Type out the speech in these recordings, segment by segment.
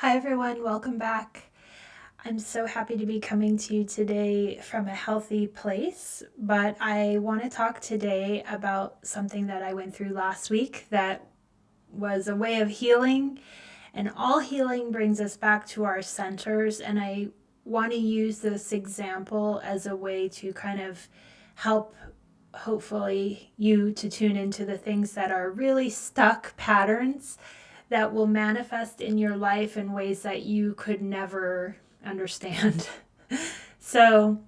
Hi everyone, welcome back. I'm so happy to be coming to you today from a healthy place, but I want to talk today about something that I went through last week that was a way of healing, and all healing brings us back to our centers, and I want to use this example as a way to kind of help hopefully you to tune into the things that are really stuck patterns that will manifest in your life in ways that you could never understand. So,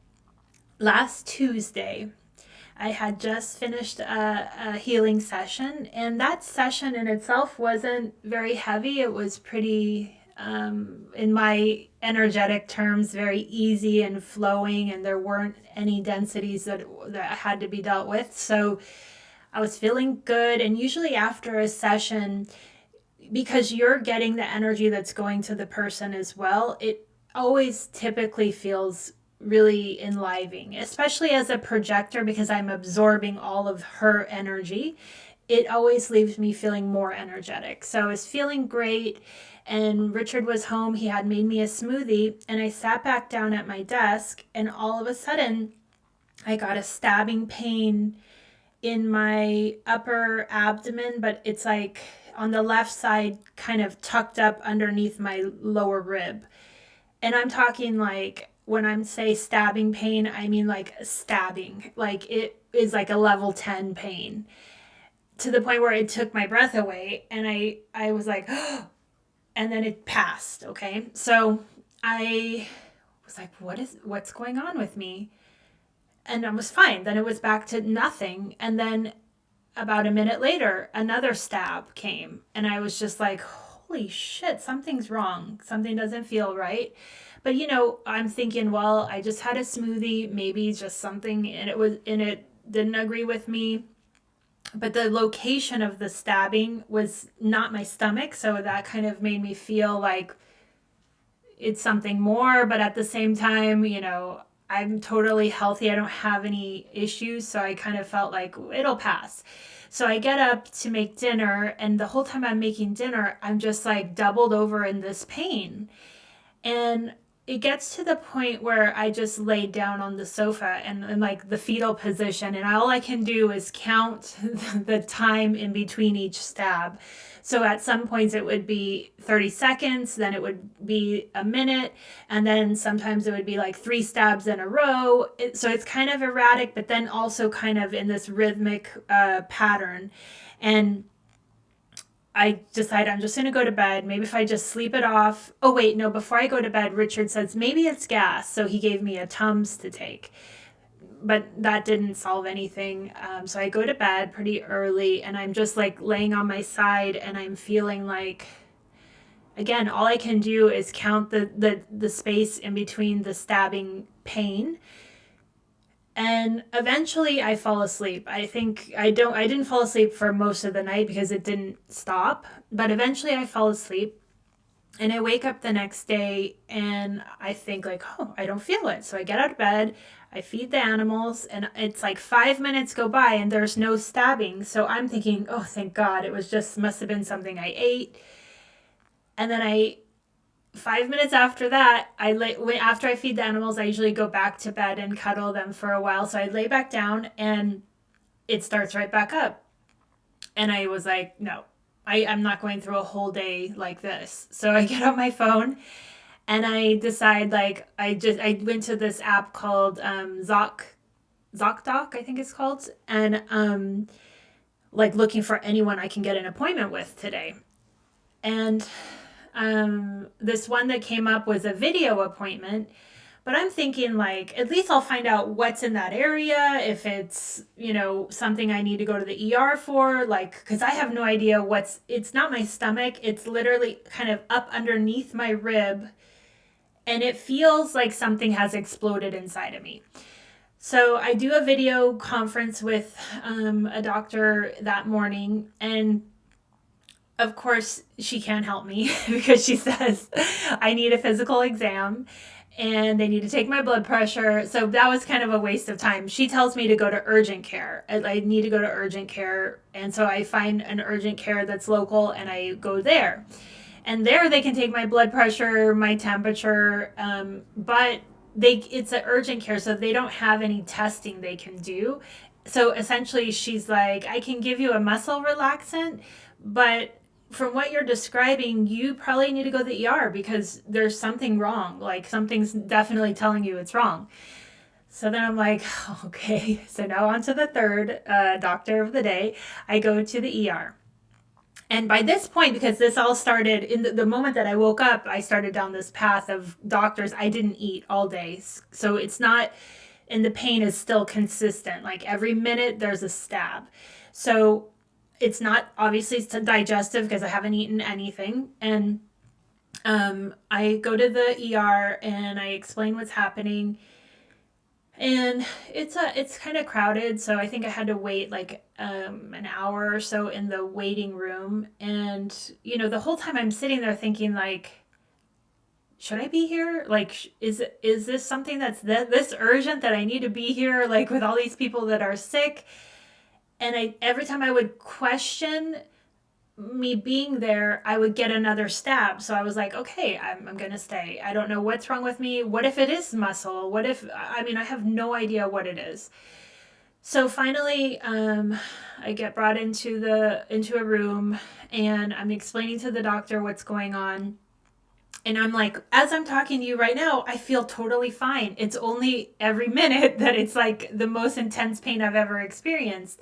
last Tuesday, I had just finished a healing session, and that session in itself wasn't very heavy. It was pretty, in my energetic terms, very easy and flowing, and there weren't any densities that had to be dealt with. So, I was feeling good, and usually after a session, because you're getting the energy that's going to the person as well, it always typically feels really enlivening, especially as a projector, because I'm absorbing all of her energy. It always leaves me feeling more energetic. So I was feeling great, and Richard was home. He had made me a smoothie, and I sat back down at my desk, and all of a sudden, I got a stabbing pain in my upper abdomen, but it's like on the left side, kind of tucked up underneath my lower rib. And I'm talking like, when I'm say stabbing pain, I mean like stabbing. Like it is like a level 10 pain, to the point where it took my breath away. And I was like, oh, and then it passed. Okay. So I was like, what's going on with me? And I was fine. Then it was back to nothing. And then about a minute later, another stab came. And I was just like, holy shit, something's wrong. Something doesn't feel right. But I'm thinking, well, I just had a smoothie, maybe just something, and it didn't agree with me. But the location of the stabbing was not my stomach. So that kind of made me feel like it's something more. But at the same time, I'm totally healthy. I don't have any issues. So I kind of felt like it'll pass. So I get up to make dinner, and the whole time I'm making dinner, I'm just like doubled over in this pain. And it gets to the point where I just laid down on the sofa and in like the fetal position, and all I can do is count the time in between each stab. So at some points it would be 30 seconds, then it would be a minute, and then sometimes it would be like 3 stabs in a row. So it's kind of erratic, but then also kind of in this rhythmic pattern. And I decided I'm just going to go to bed. Maybe if I just sleep it off. Oh, wait, no, before I go to bed, Richard says, maybe it's gas. So he gave me a Tums to take. But that didn't solve anything. So I go to bed pretty early, and I'm just like laying on my side, and I'm feeling like, again, all I can do is count the space in between the stabbing pain. And eventually I fall asleep. I think I didn't fall asleep for most of the night because it didn't stop, but eventually I fall asleep, and I wake up the next day and I think like, oh, I don't feel it. So I get out of bed, I feed the animals, and it's like 5 minutes go by and there's no stabbing. So I'm thinking, oh, thank God, it was just, must have been something I ate. And then 5 minutes after that, after I feed the animals, I usually go back to bed and cuddle them for a while. So I lay back down, and it starts right back up. And I was like, no, I'm not going through a whole day like this. So I get on my phone, and I decide, like, I went to this app called ZocDoc, I think it's called, and like looking for anyone I can get an appointment with today. And this one that came up was a video appointment, but I'm thinking like, at least I'll find out what's in that area, if it's, something I need to go to the ER for, like, because I have no idea it's not my stomach. It's literally kind of up underneath my rib, and it feels like something has exploded inside of me. So I do a video conference with a doctor that morning, and of course, she can't help me because she says I need a physical exam and they need to take my blood pressure. So that was kind of a waste of time. She tells me to go to urgent care. I need to go to urgent care. And so I find an urgent care that's local, and I go there. And there they can take my blood pressure, my temperature, but it's an urgent care, so they don't have any testing they can do. So essentially, she's like, I can give you a muscle relaxant, but from what you're describing, you probably need to go to the ER because there's something wrong. Like something's definitely telling you it's wrong. So then I'm like, okay. So now on to the third doctor of the day. I go to the ER. And by this point, because this all started in the moment that I woke up, I started down this path of doctors. I didn't eat all day. So it's not, and the pain is still consistent. Like every minute there's a stab. So it's not obviously it's digestive because I haven't eaten anything. And I go to the ER and I explain what's happening. And it's kind of crowded, so I think I had to wait like an hour or so in the waiting room. And the whole time I'm sitting there thinking like, should I be here? Like, is this something that's this urgent that I need to be here? Like with all these people that are sick, and every time I would question me being there, I would get another stab. So I was like, okay, I'm going to stay. I don't know what's wrong with me. What if it is muscle? What if, I have no idea what it is. So finally, I get brought into a room and I'm explaining to the doctor what's going on. And I'm like, as I'm talking to you right now, I feel totally fine. It's only every minute that it's like the most intense pain I've ever experienced.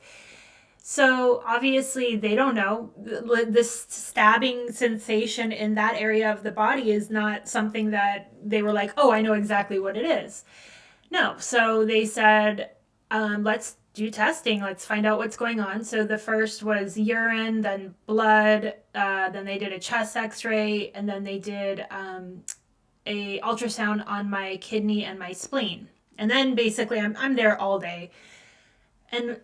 So obviously they don't know. This stabbing sensation in that area of the body is not something that they were like, oh, I know exactly what it is. No. So they said, let's do testing. Let's find out what's going on. So the first was urine, then blood, then they did a chest x-ray, and then they did a ultrasound on my kidney and my spleen. And then basically I'm there all day. And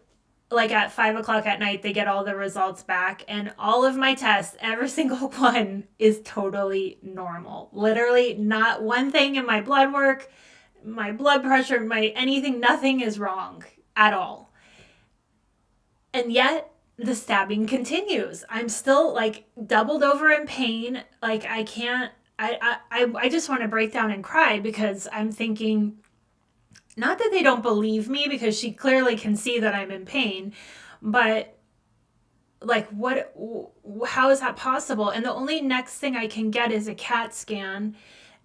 like at 5:00 at night, they get all the results back, and all of my tests, every single one is totally normal. Literally not one thing in my blood work, my blood pressure, my anything, nothing is wrong at all. And yet the stabbing continues. I'm still like doubled over in pain. Like I can't, I just want to break down and cry because I'm thinking, not that they don't believe me because she clearly can see that I'm in pain, but like how is that possible? And the only next thing I can get is a CAT scan.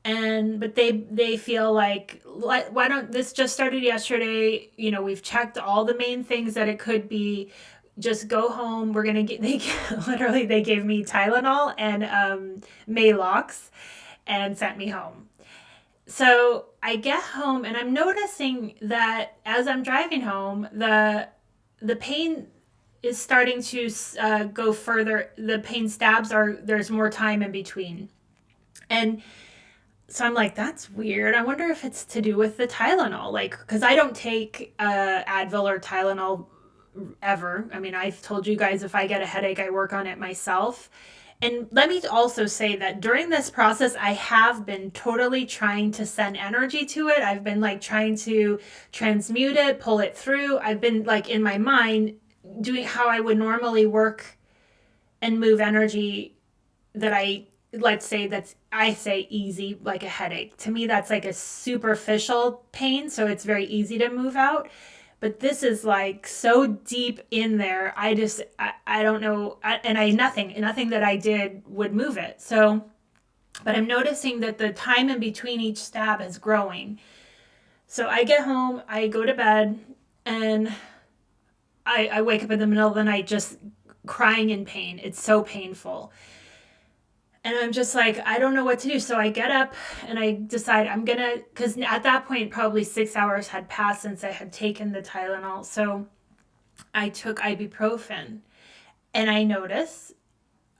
But they feel like, why don't, this just started yesterday. We've checked all the main things that it could be. Just go home. We're going to literally, they gave me Tylenol and Maalox and sent me home. So I get home and I'm noticing that as I'm driving home, the pain is starting to go further. The pain stabs there's more time in between. And so I'm like, that's weird. I wonder if it's to do with the Tylenol, like, because I don't take Advil or Tylenol ever. I've told you guys if I get a headache, I work on it myself. And let me also say that during this process, I have been totally trying to send energy to it. I've been like trying to transmute it, pull it through. I've been like in my mind doing how I would normally work and move energy that I say easy, like a headache. To me, that's like a superficial pain. So it's very easy to move out. But this is like so deep in there. I don't know. Nothing that I did would move it. So, but I'm noticing that the time in between each stab is growing. So I get home, I go to bed, and I wake up in the middle of the night just crying in pain. It's so painful. And I'm just like, I don't know what to do. So I get up and I decide because at that point, probably 6 hours had passed since I had taken the Tylenol. So I took ibuprofen and I notice,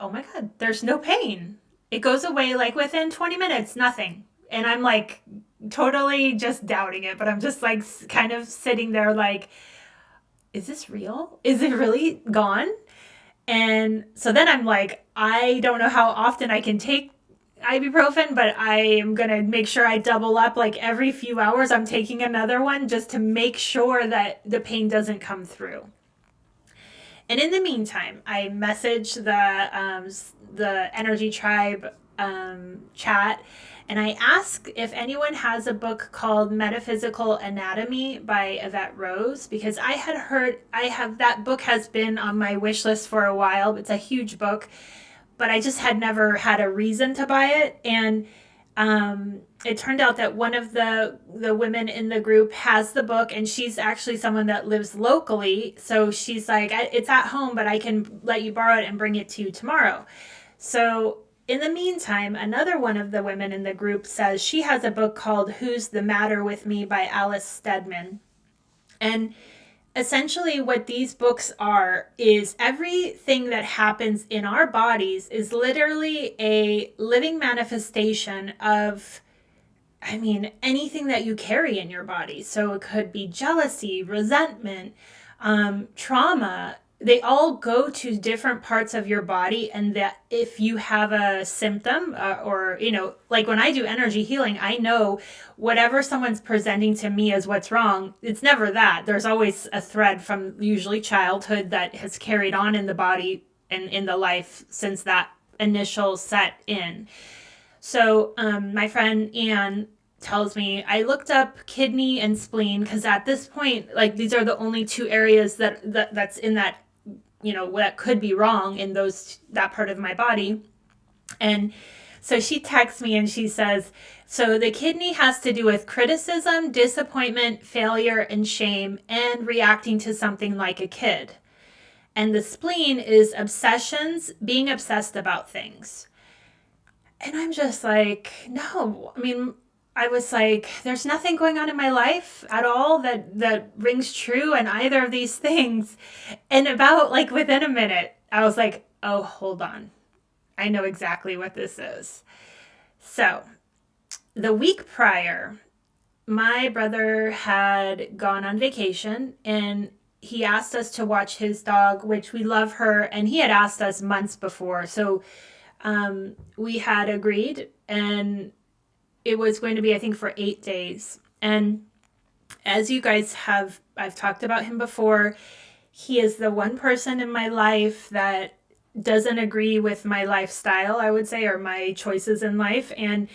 oh my God, there's no pain. It goes away like within 20 minutes, nothing. And I'm like totally just doubting it, but I'm just like kind of sitting there like, is this real? Is it really gone? And so then I'm like, I don't know how often I can take ibuprofen, but I am going to make sure I double up. Like every few hours, I'm taking another one just to make sure that the pain doesn't come through. And in the meantime, I messaged the Energy Tribe chat, and I asked if anyone has a book called Metaphysical Anatomy by Evette Rose, because that book has been on my wish list for a while. It's a huge book, but I just had never had a reason to buy it. And it turned out that one of the women in the group has the book, and she's actually someone that lives locally. So she's like, it's at home, but I can let you borrow it and bring it to you tomorrow. So in the meantime, another one of the women in the group says she has a book called Who's the Matter with Me by Alice Steadman. And essentially what these books are is everything that happens in our bodies is literally a living manifestation of, I mean, anything that you carry in your body. So it could be jealousy, resentment, trauma. They all go to different parts of your body, and that if you have a symptom or, like when I do energy healing, I know whatever someone's presenting to me as what's wrong, it's never that. There's always a thread from usually childhood that has carried on in the body and in the life since that initial set in. So my friend Anne tells me, I looked up kidney and spleen because at this point, like, these are the only two areas that's in that, what could be wrong in that part of my body. And so she texts me and she says, so the kidney has to do with criticism, disappointment, failure, and shame, and reacting to something like a kid. And the spleen is obsessions, being obsessed about things. And I'm just like, no, I mean, I was like, there's nothing going on in my life at all that rings true in either of these things. And about like within a minute, I was like, oh, hold on. I know exactly what this is. So the week prior, my brother had gone on vacation and he asked us to watch his dog, which we love her. And he had asked us months before. So we had agreed, and it was going to be, I think, for 8 days. And as you guys I've talked about him before, he is the one person in my life that doesn't agree with my lifestyle, I would say, or my choices in life. And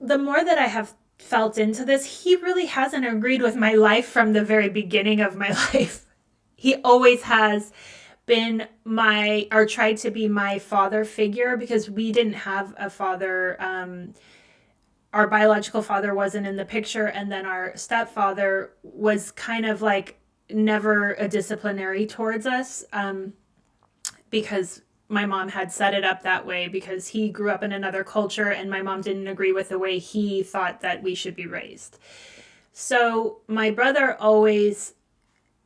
the more that I have felt into this, he really hasn't agreed with my life from the very beginning of my life. He always has been tried to be my father figure, because we didn't have a father. Our biological father wasn't in the picture, and then our stepfather was kind of like never a disciplinary towards us, because my mom had set it up that way because he grew up in another culture and my mom didn't agree with the way he thought that we should be raised. So my brother always,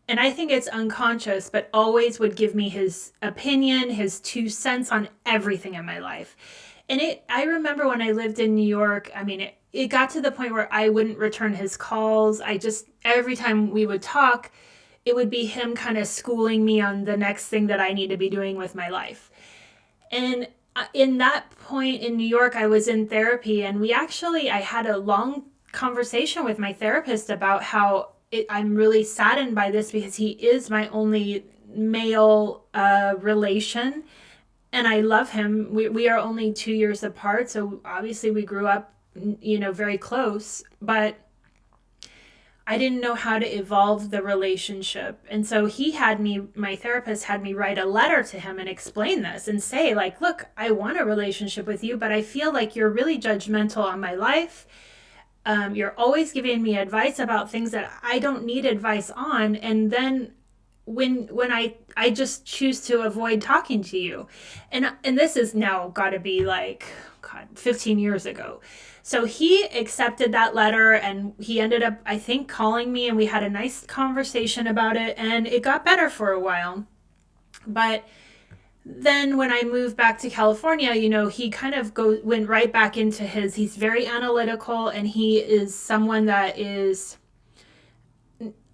and I think it's unconscious, but always would give me his opinion, his 2 cents on everything in my life. And I remember when I lived in New York, I mean, it got to the point where I wouldn't return his calls. Every time we would talk, it would be him kind of schooling me on the next thing that I need to be doing with my life. And in that point in New York, I was in therapy, and I had a long conversation with my therapist about how I'm really saddened by this, because he is my only male relation. And I love him. We are only 2 years apart. So obviously we grew up, very close, but I didn't know how to evolve the relationship. And so my therapist had me write a letter to him and explain this and say, like, look, I want a relationship with you, but I feel like you're really judgmental on my life. You're always giving me advice about things that I don't need advice on. And then when I just choose to avoid talking to you. And this is now got to be like, 15 years ago. So he accepted that letter, and he ended up, I think, calling me, and we had a nice conversation about it, and it got better for a while. But then when I moved back to California, he kind of went right back into he's very analytical, and he is someone that is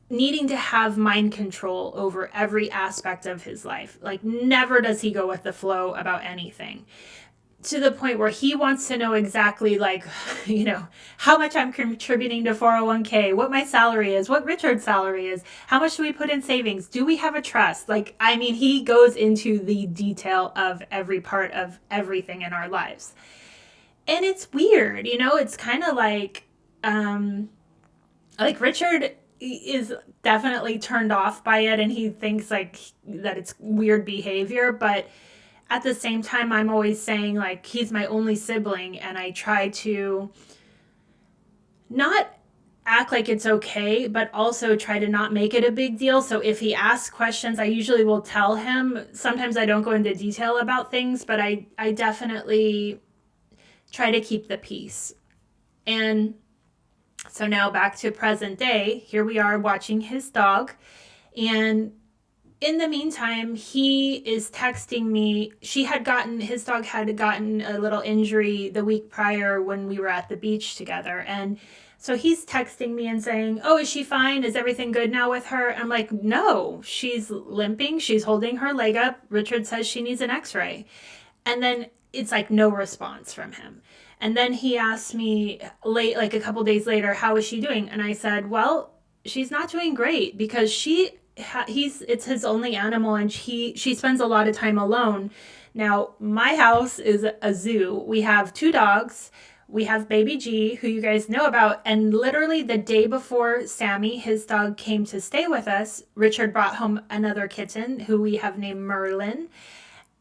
needing to have mind control over every aspect of his life. Like, never does he go with the flow about anything. to the point where he wants to know exactly, like, how much I'm contributing to 401k, what my salary is, what Richard's salary is, how much do we put in savings, do we have a trust? Like, I mean, he goes into the detail of every part of everything in our lives. And it's weird, it's kind of like Richard is definitely turned off by it, and he thinks like that it's weird behavior, but at the same time, I'm always saying, like, he's my only sibling, and I try to not act like it's okay, but also try to not make it a big deal. So if he asks questions, I usually will tell him. Sometimes I don't go into detail about things, but I definitely try to keep the peace. And so now back to present day, here we are watching his dog, and in the meantime, he is texting me. His dog had gotten a little injury the week prior when we were at the beach together. And so he's texting me and saying, oh, is she fine? Is everything good now with her? I'm like, no, she's limping. She's holding her leg up. Richard says she needs an x-ray. And then it's like no response from him. And then he asked me like a couple days later, how is she doing? And I said, well, she's not doing great because it's his only animal, and she spends a lot of time alone. Now, my house is a zoo. We have 2 dogs. We have baby G, who you guys know about, and literally the day before Sammy, his dog, came to stay with us, Richard brought home another kitten who we have named Merlin.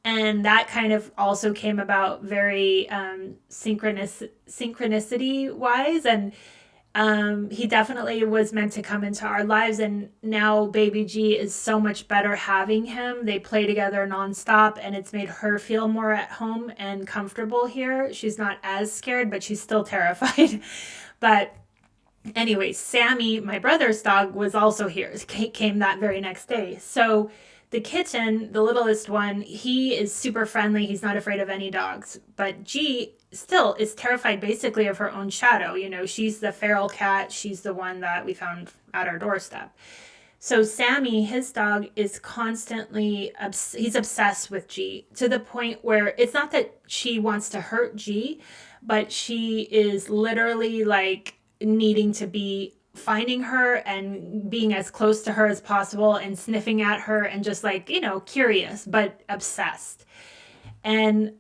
And that kind of also came about very synchronicity wise, and he definitely was meant to come into our lives. And now baby G is so much better having him. They play together nonstop, and it's made her feel more at home and comfortable here. She's not as scared, but she's still terrified. But anyway, Sammy, my brother's dog, was also here. Came that very next day. So the kitten, the littlest one, he is super friendly. He's not afraid of any dogs. But G still is terrified basically of her own shadow. She's the feral cat. She's the one that we found at our doorstep. So Sammy, his dog, is constantly, he's obsessed with G, to the point where it's not that she wants to hurt G, but she is literally like needing to be finding her and being as close to her as possible and sniffing at her and just like, curious, but obsessed. And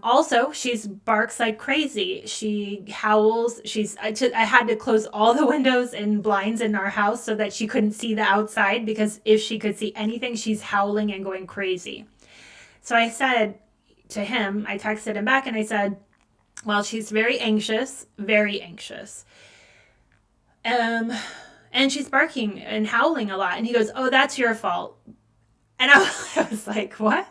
also, she barks like crazy. She howls. I had to close all the windows and blinds in our house so that she couldn't see the outside, because if she could see anything, she's howling and going crazy. So I said to him, I texted him back and I said, well, she's very anxious, very anxious. And she's barking and howling a lot. And he goes, oh, that's your fault. And I was like, what?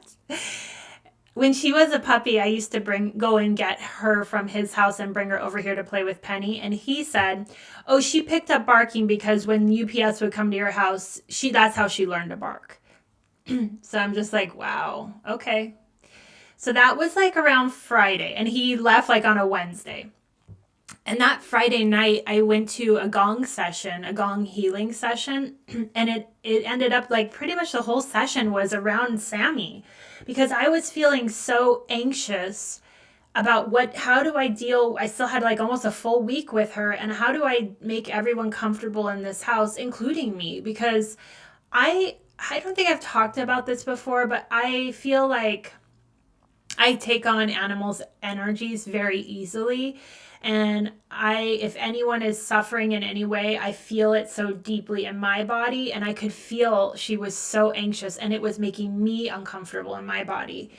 When she was a puppy, I used to go and get her from his house and bring her over here to play with Penny. And he said, oh, she picked up barking because when UPS would come to your house, that's how she learned to bark. So I'm just like, wow, okay. So that was like around Friday, and he left like on a Wednesday. And that Friday night, I went to a gong healing session, and it ended up like pretty much the whole session was around Sammy, because I was feeling so anxious about how do I deal. I still had like almost a full week with her, and how do I make everyone comfortable in this house, including me, because I don't think I've talked about this before, but I feel like I take on animals' energies very easily. And if anyone is suffering in any way, I feel it so deeply in my body. And I could feel she was so anxious, and it was making me uncomfortable in my body.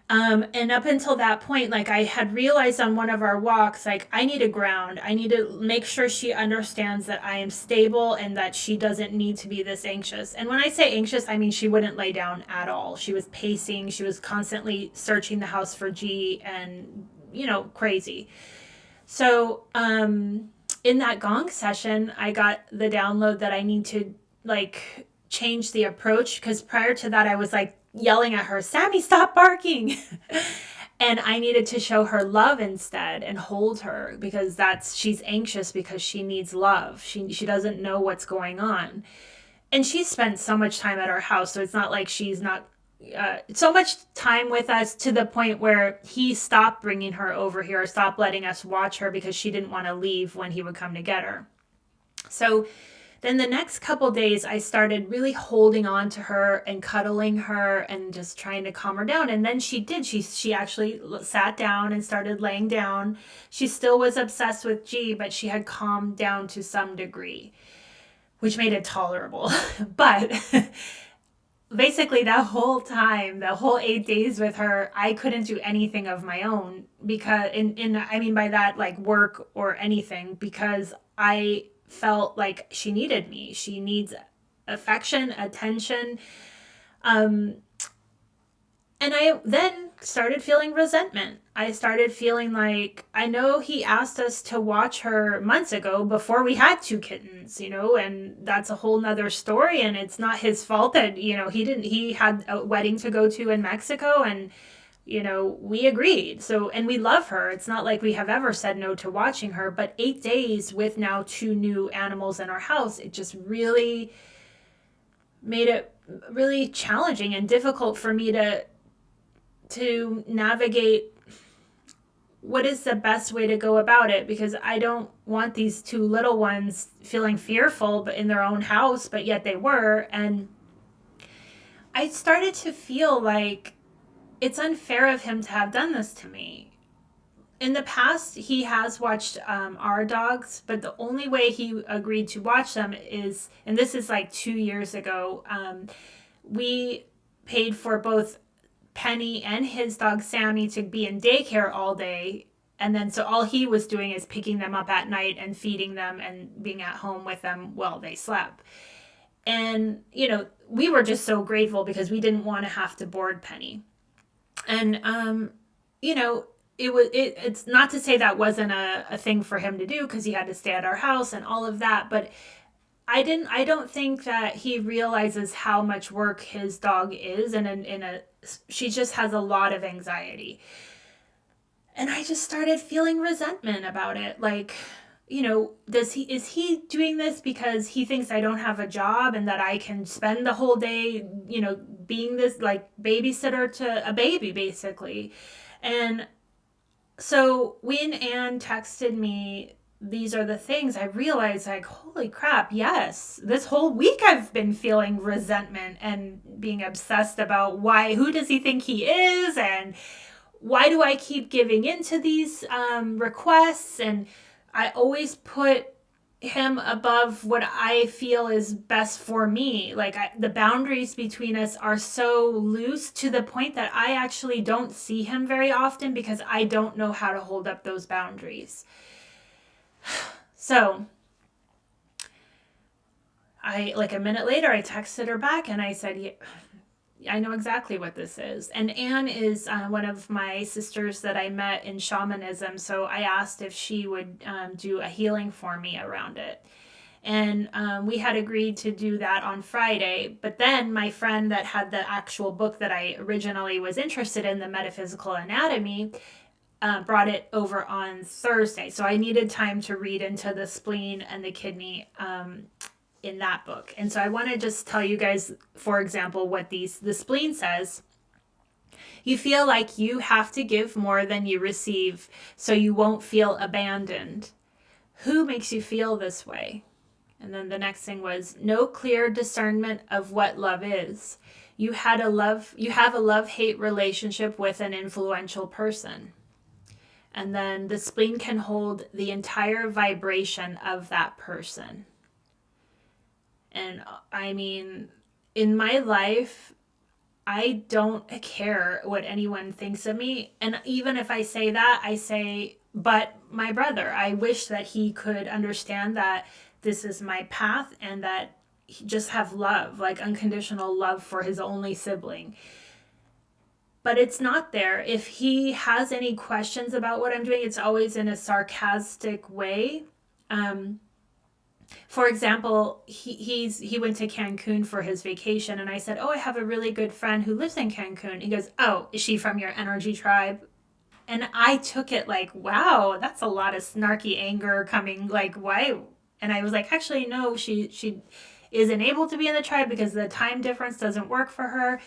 And up until that point, like I had realized on one of our walks, like I need to ground. I need to make sure she understands that I am stable and that she doesn't need to be this anxious. And when I say anxious, I mean she wouldn't lay down at all. She was pacing. She was constantly searching the house for G and, crazy. So in that gong session, I got the download that I need to like change the approach, because prior to that, I was like yelling at her, Sammy, stop barking. And I needed to show her love instead and hold her, because she's anxious because she needs love. She doesn't know what's going on. And she spent so much time at our house, so it's not like she's not, so much time with us to the point where he stopped bringing her over here, or stopped letting us watch her because she didn't want to leave when he would come to get her. So then the next couple days, I started really holding on to her and cuddling her and just trying to calm her down. And then she did. She actually sat down and started laying down. She still was obsessed with G, but she had calmed down to some degree, which made it tolerable. But basically that whole time, the whole 8 days with her, I couldn't do anything of my own because I mean by that, like work or anything, because I felt like she needed me. She needs affection, attention. And I then started feeling resentment. I started feeling like, I know he asked us to watch her months ago before we had 2 kittens, and that's a whole nother story. And it's not his fault that, he had a wedding to go to in Mexico, and, we agreed. So, and we love her. It's not like we have ever said no to watching her, but 8 days with now 2 new animals in our house, it just really made it really challenging and difficult for me to navigate what is the best way to go about it, because I don't want these 2 little ones feeling fearful but in their own house, but yet they were. And I started to feel like it's unfair of him to have done this to me. In the past, he has watched our dogs, but the only way he agreed to watch them is, and this is like 2 years ago, we paid for both Penny and his dog Sammy to be in daycare all day. And then so all he was doing is picking them up at night and feeding them and being at home with them while they slept. And, we were just so grateful because we didn't want to have to board Penny. And, it's not to say that wasn't a thing for him to do, because he had to stay at our house and all of that. But I don't think that he realizes how much work his dog is. And she just has a lot of anxiety. And I just started feeling resentment about it. Like, is he doing this because he thinks I don't have a job and that I can spend the whole day, being this like babysitter to a baby, basically. And so when Anne texted me, these are the things, I realized, like, holy crap, yes, this whole week I've been feeling resentment and being obsessed about who does he think he is, and why do I keep giving into these requests? And I always put him above what I feel is best for me. Like the boundaries between us are so loose to the point that I actually don't see him very often because I don't know how to hold up those boundaries. So a minute later, I texted her back and I said, yeah, I know exactly what this is. And Anne is one of my sisters that I met in shamanism. So I asked if she would do a healing for me around it. And we had agreed to do that on Friday. But then my friend that had the actual book that I originally was interested in, the Metaphysical Anatomy, brought it over on Thursday. So I needed time to read into the spleen and the kidney in that book. And so I want to just tell you guys, for example, what the spleen says. You feel like you have to give more than you receive, so you won't feel abandoned. Who makes you feel this way? And then the next thing was no clear discernment of what love is. You have a love-hate relationship with an influential person. And then the spleen can hold the entire vibration of that person. And I mean, in my life, I don't care what anyone thinks of me. And even if I say that, I say, but my brother, I wish that he could understand that this is my path and that he just have love, like unconditional love for his only sibling. But it's not there. If he has any questions about what I'm doing, it's always in a sarcastic way. For example, he went to Cancun for his vacation, and I said, oh, I have a really good friend who lives in Cancun. He goes, oh, is she from your energy tribe? And I took it like, wow, that's a lot of snarky anger coming, like, why? And I was like, actually, no, she isn't able to be in the tribe because the time difference doesn't work for her.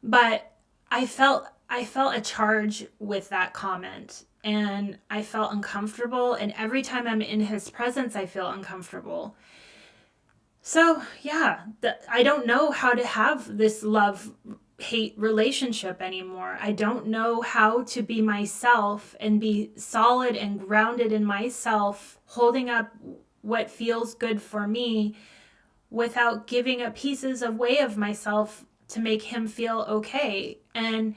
But I felt a charge with that comment, and I felt uncomfortable, and every time I'm in his presence I feel uncomfortable. So, yeah, I don't know how to have this love hate relationship anymore. I don't know how to be myself and be solid and grounded in myself, holding up what feels good for me without giving up pieces of way of myself to make him feel okay. And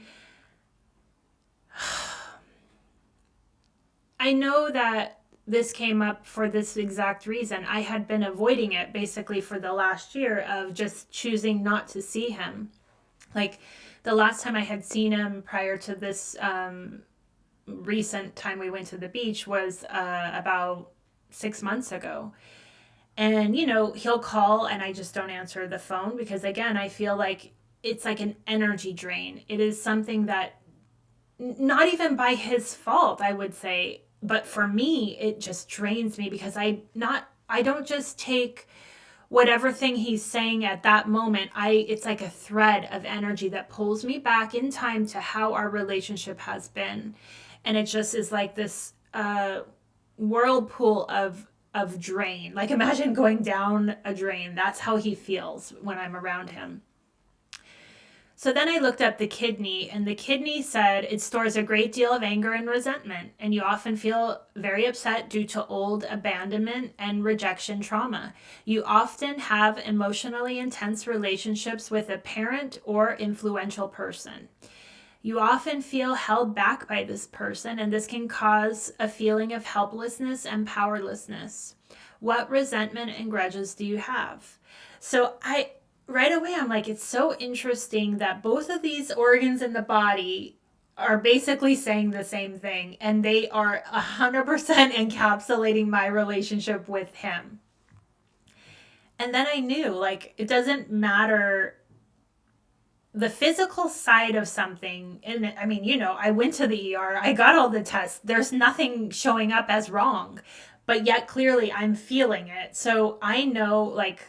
I know that this came up for this exact reason. I had been avoiding it basically for the last year of just choosing not to see him. Like the last time I had seen him prior to this recent time we went to the beach was about 6 months ago. And, he'll call and I just don't answer the phone because, again, I feel like it's like an energy drain. It is something that, not even by his fault, I would say, but for me, it just drains me because I don't just take whatever thing he's saying at that moment. It's like a thread of energy that pulls me back in time to how our relationship has been. And it just is like this whirlpool of drain. Like imagine going down a drain. That's how he feels when I'm around him. So then I looked up the kidney, and the kidney said it stores a great deal of anger and resentment, and you often feel very upset due to old abandonment and rejection trauma. You often have emotionally intense relationships with a parent or influential person. You often feel held back by this person, and this can cause a feeling of helplessness and powerlessness. What resentment and grudges do you have? So right away, I'm like, it's so interesting that both of these organs in the body are basically saying the same thing, and they are 100% encapsulating my relationship with him. And then I knew, like, it doesn't matter the physical side of something. And I mean, I went to the ER, I got all the tests, there's nothing showing up as wrong, but yet clearly I'm feeling it. So I know, like,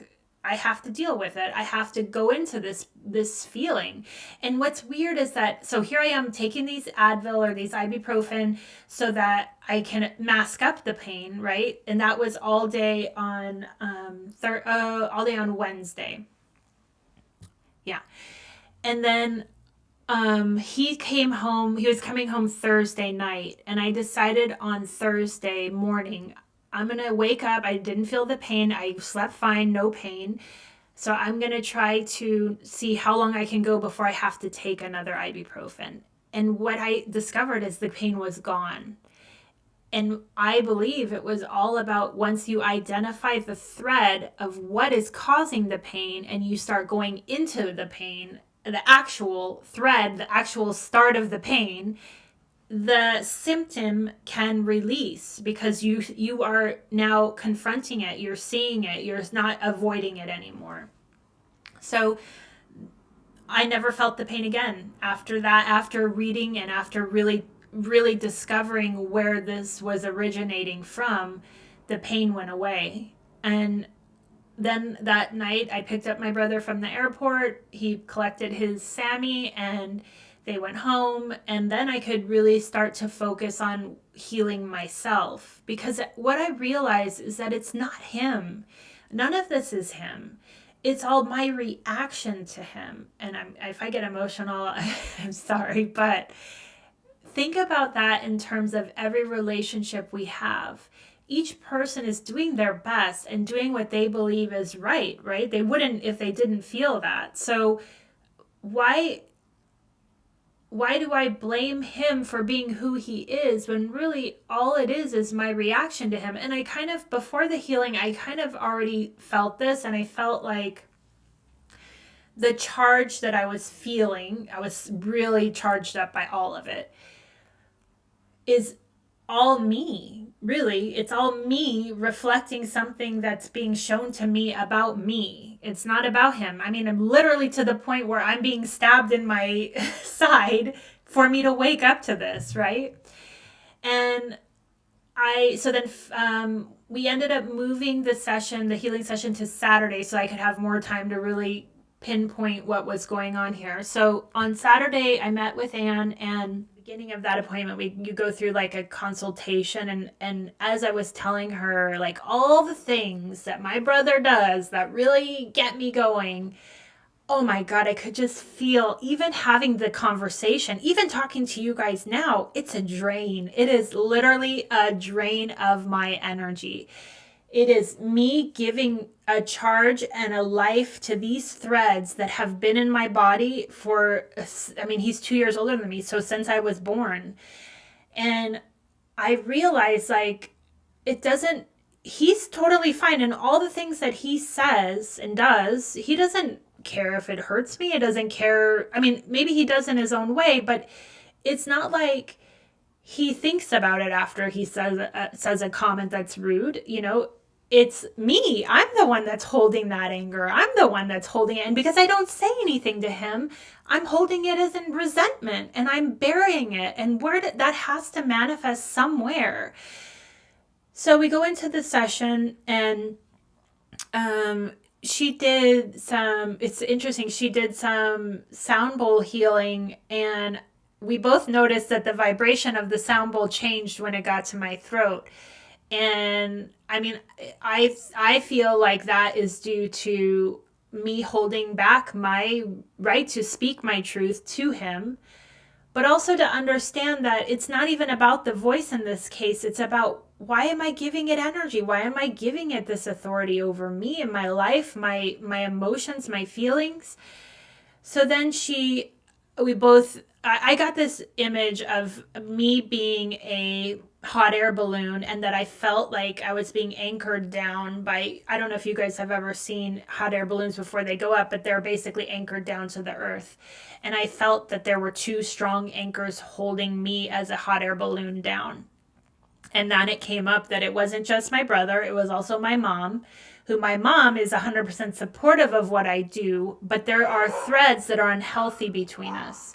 I have to deal with it. I have to go into this feeling. And what's weird is that, so here I am taking these Advil or these ibuprofen so that I can mask up the pain, right? And that was all day on all day on Wednesday. Yeah. And then he came home. He was coming home Thursday night, and I decided on Thursday morning, I'm going to wake up. I didn't feel the pain. I slept fine, no pain. So I'm going to try to see how long I can go before I have to take another ibuprofen. And what I discovered is the pain was gone. And I believe it was all about once you identify the thread of what is causing the pain and you start going into the pain, the actual thread, the actual start of the pain, the symptom can release because you are now confronting it, you're seeing it, you're not avoiding it anymore. So I never felt the pain again after that, after reading and after really discovering where this was originating from. The pain went away. And then that night I picked up my brother from the airport. He collected his Sammy and they went home, and then I could really start to focus on healing myself, because what I realized is that it's not him. None of this is him. It's all my reaction to him. And if I get emotional, I'm sorry, but think about that in terms of every relationship we have. Each person is doing their best and doing what they believe is right? They wouldn't if they didn't feel that. So why do I blame him for being who he is when really all it is my reaction to him? And I kind of, before the healing, I kind of already felt this, and I felt like the charge that I was feeling, I was really charged up by all of it, is all me. Really, it's all me reflecting something that's being shown to me about me. It's not about him. I mean, I'm literally to the point where I'm being stabbed in my side for me to wake up to this, right? And we ended up moving the healing session to Saturday so I could have more time to really pinpoint what was going on here. So on Saturday, I met with Anne, and beginning of that appointment, you go through like a consultation, and as I was telling her like all the things that my brother does that really get me going, oh my God, I could just feel, even having the conversation, even talking to you guys now, it's a drain. It is literally a drain of my energy. It is me giving a charge and a life to these threads that have been in my body for, I mean, he's 2 years older than me, so since I was born. And I realized like, he's totally fine. And all the things that he says and does, he doesn't care if it hurts me. It doesn't care. I mean, maybe he does in his own way, but it's not like he thinks about it after he says a comment that's rude. It's me. I'm the one that's holding that anger. I'm the one that's holding it. And because I don't say anything to him, I'm holding it as in resentment, and I'm burying it. And that has to manifest somewhere. So we go into the session, and she did it's interesting, she did some sound bowl healing, and we both noticed that the vibration of the sound bowl changed when it got to my throat. And I mean, I feel like that is due to me holding back my right to speak my truth to him, but also to understand that it's not even about the voice in this case. It's about, why am I giving it energy? Why am I giving it this authority over me and my life, my emotions, my feelings? So then I got this image of me being a hot air balloon, and that I felt like I was being anchored down by, I don't know if you guys have ever seen hot air balloons before they go up, but they're basically anchored down to the earth. And I felt that there were two strong anchors holding me as a hot air balloon down. And then it came up that it wasn't just my brother, it was also my mom, who my mom is 100% supportive of what I do, but there are threads that are unhealthy between us.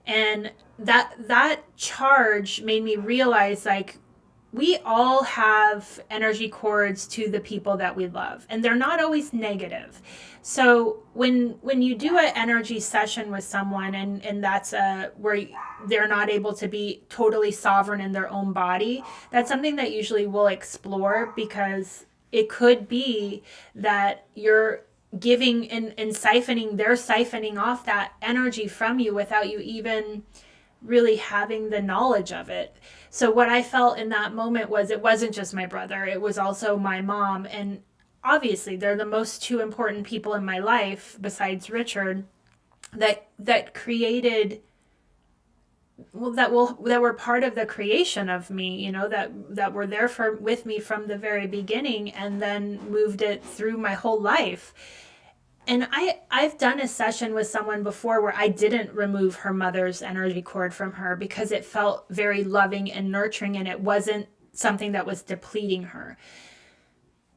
And that charge made me realize, like, we all have energy cords to the people that we love, and they're not always negative. So when you do an energy session with someone, and that's where they're not able to be totally sovereign in their own body, that's something that usually we'll explore, because it could be that you're giving and siphoning, they're siphoning off that energy from you without you even really having the knowledge of it. So what I felt in that moment was, it wasn't just my brother, it was also my mom. And obviously they're the most two important people in my life besides Richard that created, well, that were part of the creation of me, that were there with me from the very beginning, and then moved it through my whole life. And I've done a session with someone before where I didn't remove her mother's energy cord from her, because it felt very loving and nurturing, and it wasn't something that was depleting her.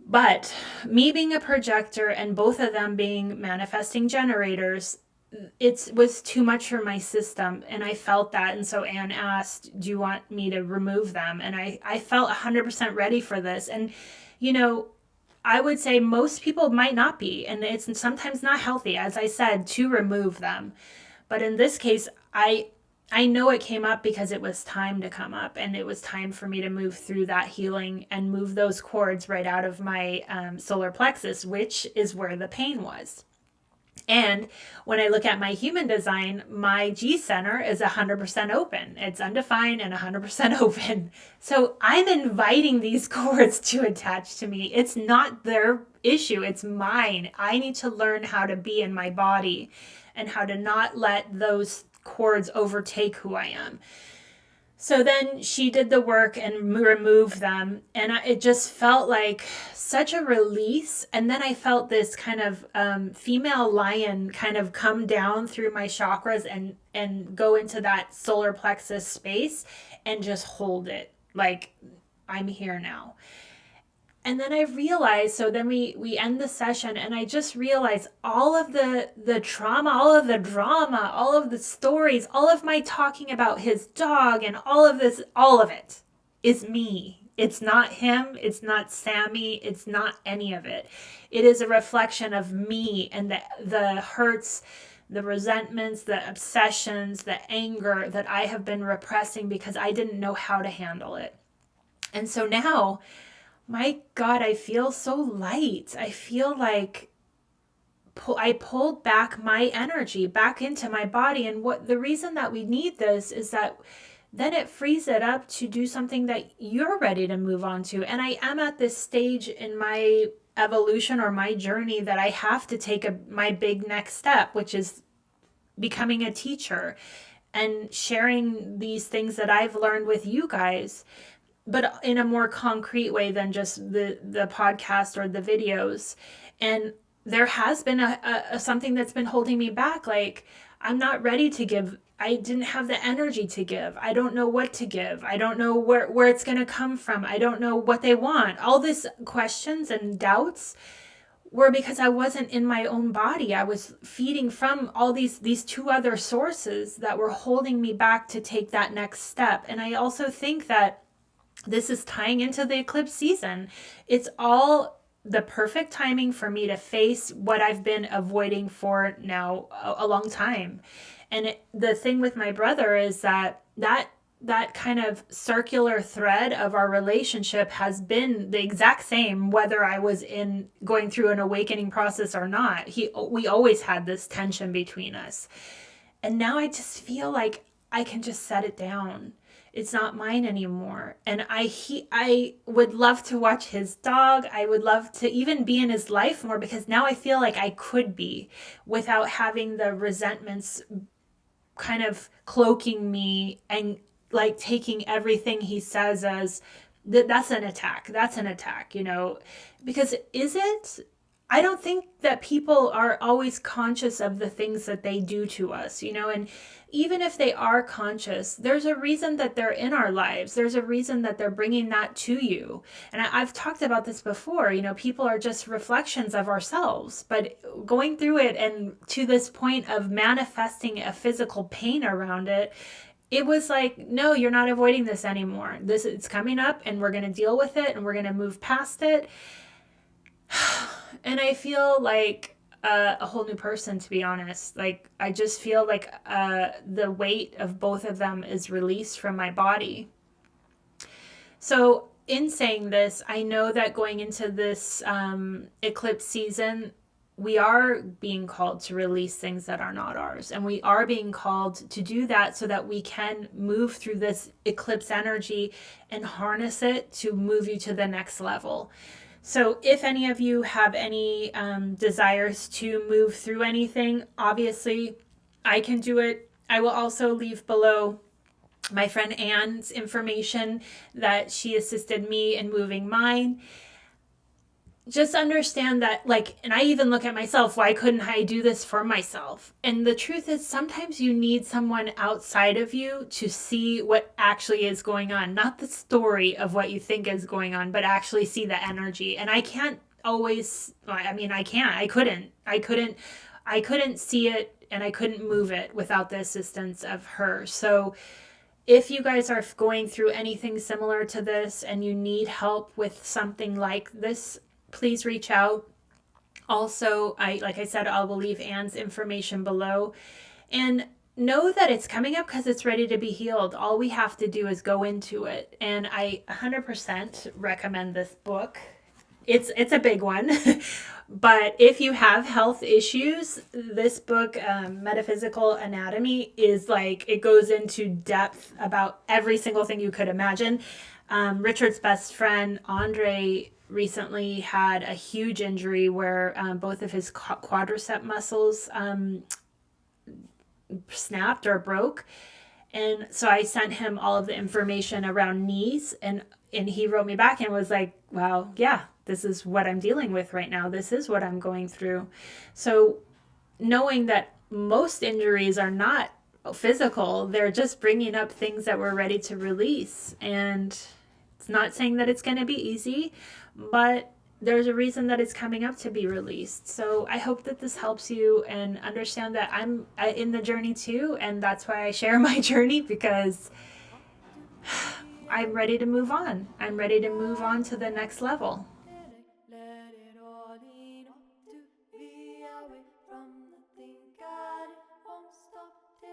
But me being a projector and both of them being manifesting generators, it was too much for my system, and I felt that. And so Anne asked, do you want me to remove them? And I felt 100% ready for this. And, I would say most people might not be, and it's sometimes not healthy, as I said, to remove them. But in this case, I know it came up because it was time to come up, and it was time for me to move through that healing and move those cords right out of my solar plexus, which is where the pain was. And when I look at my human design, my G center is 100% open. It's undefined and 100% open. So I'm inviting these cords to attach to me. It's not their issue. It's mine. I need to learn how to be in my body and how to not let those cords overtake who I am. So then she did the work and removed them, and it just felt like such a release. And then I felt this kind of female lion kind of come down through my chakras and go into that solar plexus space and just hold it like, I'm here now. And then I realized, so then we end the session, and I just realized all of the trauma, all of the drama, all of the stories, all of my talking about his dog and all of this, all of it is me. It's not him. It's not Sammy. It's not any of it. It is a reflection of me and the hurts, the resentments, the obsessions, the anger that I have been repressing because I didn't know how to handle it. And so now, my God, I feel so light. I feel like I pulled back my energy back into my body. And what the reason that we need this is that then it frees it up to do something that you're ready to move on to. And I am at this stage in my evolution or my journey that I have to take my big next step, which is becoming a teacher and sharing these things that I've learned with you guys, but in a more concrete way than just the podcast or the videos. And there has been a something that's been holding me back. Like, I'm not ready to give. I didn't have the energy to give. I don't know what to give. I don't know where it's going to come from. I don't know what they want. All these questions and doubts were because I wasn't in my own body. I was feeding from all these two other sources that were holding me back to take that next step. And I also think that this is tying into the eclipse season. It's all the perfect timing for me to face what I've been avoiding for now a long time. And the thing with my brother is that kind of circular thread of our relationship has been the exact same whether I was going through an awakening process or not. We always had this tension between us. And now I just feel like I can just set it down. It's not mine anymore. And I would love to watch his dog. I would love to even be in his life more, because now I feel like I could be without having the resentments kind of cloaking me and like taking everything he says as that's an attack. That's an attack, because is it? I don't think that people are always conscious of the things that they do to us, and even if they are conscious, there's a reason that they're in our lives. There's a reason that they're bringing that to you. And I've talked about this before, people are just reflections of ourselves, but going through it and to this point of manifesting a physical pain around it, it was like, no, you're not avoiding this anymore. It's coming up and we're going to deal with it and we're going to move past it. And I feel like a whole new person, to be honest. Like, I just feel like the weight of both of them is released from my body. So in saying this, I know that going into this eclipse season, we are being called to release things that are not ours. And we are being called to do that so that we can move through this eclipse energy and harness it to move you to the next level. So if any of you have any desires to move through anything, obviously I can do it. I will also leave below my friend Anne's information that she assisted me in moving mine. Just understand that, and I even look at myself, why couldn't I do this for myself? And the truth is, sometimes you need someone outside of you to see what actually is going on, not the story of what you think is going on, but actually see the energy. And I can't always, I couldn't see it and I couldn't move it without the assistance of her. So if you guys are going through anything similar to this and you need help with something like this, please reach out. Also, like I said, I will leave Anne's information below. And know that it's coming up because it's ready to be healed. All we have to do is go into it. And I 100% recommend this book. It's a big one. But if you have health issues, this book, Metaphysical Anatomy, is it goes into depth about every single thing you could imagine. Richard's best friend, Andre, recently had a huge injury where both of his quadricep muscles snapped or broke. And so I sent him all of the information around knees, and he wrote me back and was like, wow, yeah, this is what I'm dealing with right now. This is what I'm going through. So knowing that most injuries are not physical, they're just bringing up things that we're ready to release. And it's not saying that it's going to be easy, but there's a reason that it's coming up to be released. So I hope that this helps you and understand that I'm in the journey too. And that's why I share my journey, because I'm ready to move on. I'm ready to move on to the next level.